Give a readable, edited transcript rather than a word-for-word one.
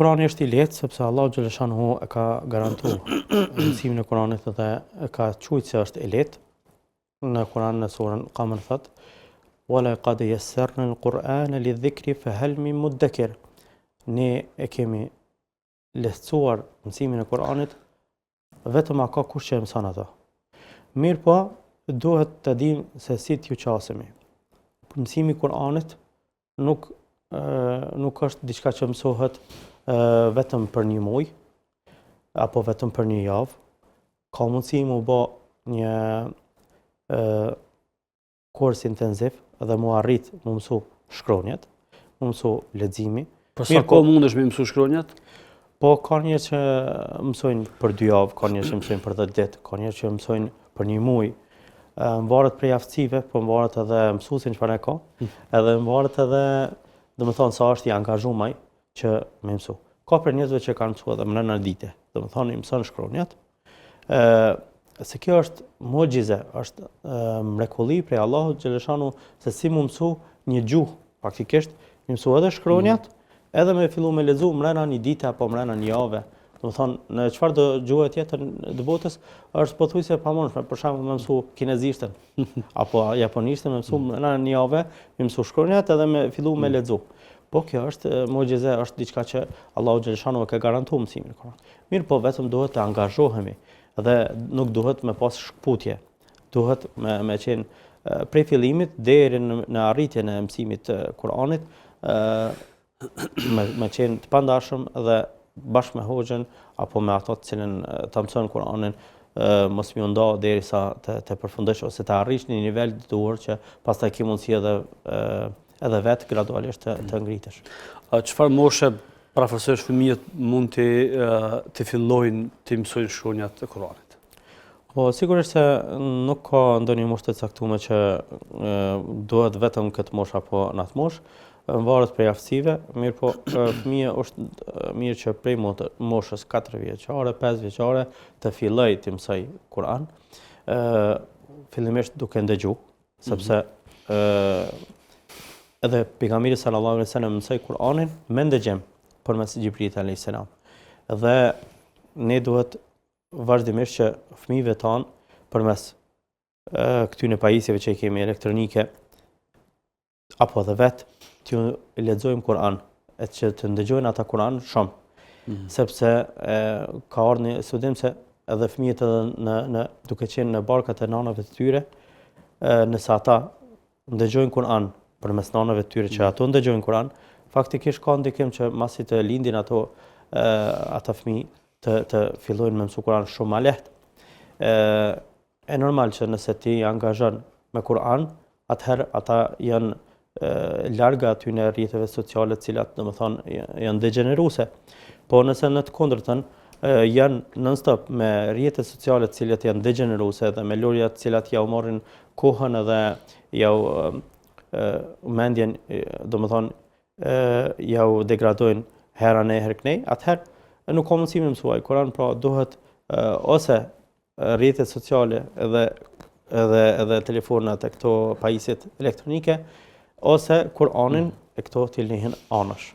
Kurani është i lehtë sepse Allahu xhaleshanhu e ka garantuar mësimin e Kuranit dhe e ka thujtur se është i lehtë. Në Kuran në surën Qamar thot: "Wala qad yassarna al-Qur'ana lidh-dhikri fahal min muddakir." Ne e kemi lehtësuar mësimin e Kuranit, vetëm ka kush që mëson ato. Mirë po, duhet të dim se si t'ju qasemi. Mësimi i Kuranit nuk është diçka që mësohet vetëm për një muaj apo vetëm për një javë. Ka mundësi mu bë një kurs intensiv dhe mu arrit mu mësu shkronjat, mu mësu leximi. Për sa kohë mundesh me mësu shkronjat? Po ka njerëz që mësojnë për 2 javë, ka njerëz që mësojnë për 10 ditë, ka njerëz që mësojnë për një muaj. Mvaret prej aftësive, po mvaret edhe mësuesin çfarë ka, edhe mvaret edhe, domethënë sa është i angazhuar që më mësu. Ka për njerëzve që kanë mësuar edhe brenda dite, domethënë i mëson shkronjat. Se kjo është mucize, është mrekulli prej Allahut xhaleshanu se si mu mësu një gjuhë, faktikisht më mësu edhe shkronjat, edhe me fillu me lexu brenda një dite apo brenda një jave. Domethënë në çfarë do gjuhë tjetër të botës është pothuajse e pamundshme, për shembull më mësu kinezishtën apo japonishten, më mësu brenda një jave, më mësu shkronjat edhe me fillu me lexu. Po kjo është mucize, është diçka që Allahu xhaleshanu e ka garantuar mësimin e Kuranit. Mirë, po vetëm duhet të angazhohemi dhe nuk duhet me pas shkputje. Duhet me qenë prej fillimit deri në arritjen e mësimit të Kuranit, me qenë të pandashëm dhe bashkë me hoxhën apo me ato të cilën ta mësojnë Kuranin, mos më nda derisa të përfundosh ose të arrish në një nivel të duhur që pastaj ke mundësi edhe vetë gradualisht të ngritesh. Çfarë moshe parafrasesh fëmijët mund të fillojnë të mësojnë shkronjat e Kuranit? Po sigurisht se nuk ka ndonjë moshë të caktuar që duhet vetëm këtë moshë apo në atë moshë. Varet prej aftësive, mirë po fëmija është mirë që prej moshës 4 vjeçare, 5 vjeçare të filloj të mësoj Kur'an, fillimisht duke ndëgju, sepse edhe pejgamberi sallallahu alaihi wasallam mësoi Kur'anin me ndëgjem përmes Xhibrilit alayhis salam. Dhe ne duhet vazhdimisht që fëmijëve tanë përmes këtyre pajisjeve që i kemi elektronike apo edhe vetë të lexojmë Kur'an, e që të ndëgjojnë ata Kur'an shumë. Sepse ka ardhur një studim se edhe fëmijët edhe duke qenë në barkat e nanave të tyre, nëse ata ndëgjojnë Kur'an përmes nanave të tyre që ato ndëgjojnë Kur'an, faktikisht ka ndikim që masi të lindin ata fëmijë të fillojnë me mësu Kur'an shumë më lehtë. E normal që nëse ti angazhon me Kur'an, atëherë ata janë larga aty në rrjeteve sociale të cilat domethënë janë degeneruese. Po nëse në të kundërtën janë non-stop me rrjete sociale të cilat janë degeneruese dhe me lojra të cilat ja u marrin kohën edhe ja mendjen, domethënë ja u degradojnë herën e herknej, atëherë nuk ka mundësi me mësuar Kur'an, pra duhet ose rrjetet sociale edhe telefonat e këto pajisjet elektronike, ose Kur'anin e këto të lihen anash.